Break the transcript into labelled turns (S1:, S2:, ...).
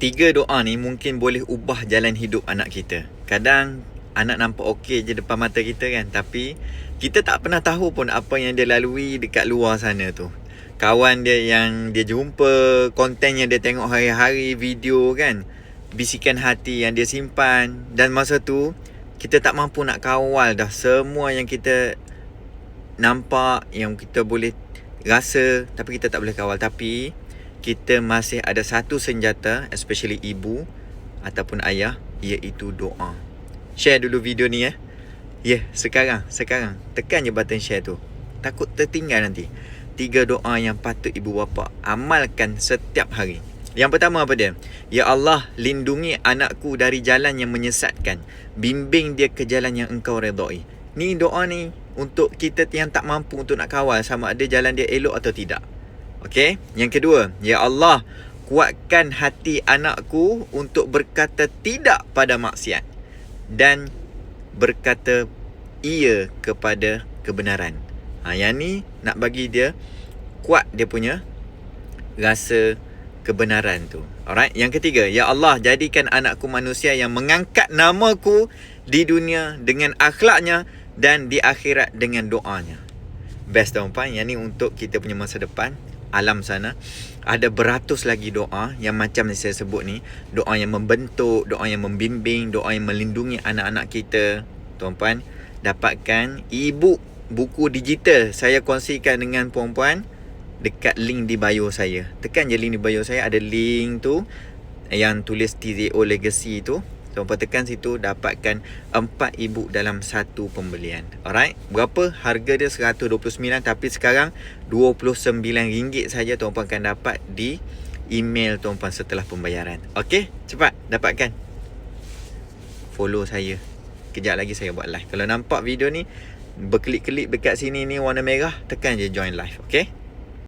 S1: 3 doa ni mungkin boleh ubah jalan hidup anak kita. Kadang anak nampak okey je depan mata kita kan, tapi kita tak pernah tahu pun apa yang dia lalui dekat luar sana tu. Kawan dia yang dia jumpa, konten yang dia tengok hari-hari, video kan, bisikan hati yang dia simpan. Dan masa tu kita tak mampu nak kawal dah semua yang kita nampak, yang kita boleh rasa, tapi kita tak boleh kawal. Tapi kita masih ada satu senjata, especially ibu ataupun ayah, iaitu doa. Share dulu video ni ya. Sekarang tekan je button share tu. Takut tertinggal nanti. 3 doa yang patut ibu bapa amalkan setiap hari. Yang pertama apa dia? Ya Allah, lindungi anakku dari jalan yang menyesatkan. Bimbing dia ke jalan yang Engkau redai. Ni doa ni untuk kita yang tak mampu untuk nak kawal sama ada jalan dia elok atau tidak. Okey? Yang kedua, ya Allah, kuatkan hati anakku untuk berkata tidak pada maksiat dan berkata iya kepada kebenaran. Yang ni nak bagi dia kuat dia punya rasa kebenaran tu. Alright? Yang ketiga, ya Allah, jadikan anakku manusia yang mengangkat namaku di dunia dengan akhlaknya dan di akhirat dengan doanya. Best tuan-tuan. Yang ni untuk kita punya masa depan. Alam sana ada beratus lagi doa yang macam yang saya sebut ni. Doa yang membentuk, doa yang membimbing, doa yang melindungi anak-anak kita. Tuan-puan, dapatkan buku digital saya kongsikan dengan puan-puan dekat link di bio saya. Tekan je link di bio saya, ada link tu yang tulis TZO Legacy tu. Tuan-puan tekan situ, dapatkan 4 ebook dalam satu pembelian. Alright? Berapa? Harga dia $129, tapi sekarang RM29 saja tuan-puan akan dapat di email tuan-puan setelah pembayaran. Okey? Cepat dapatkan. Follow saya. Kejap lagi saya buat live. Kalau nampak video ni berkelip-kelip dekat sini ni warna merah, tekan je join live. Okey?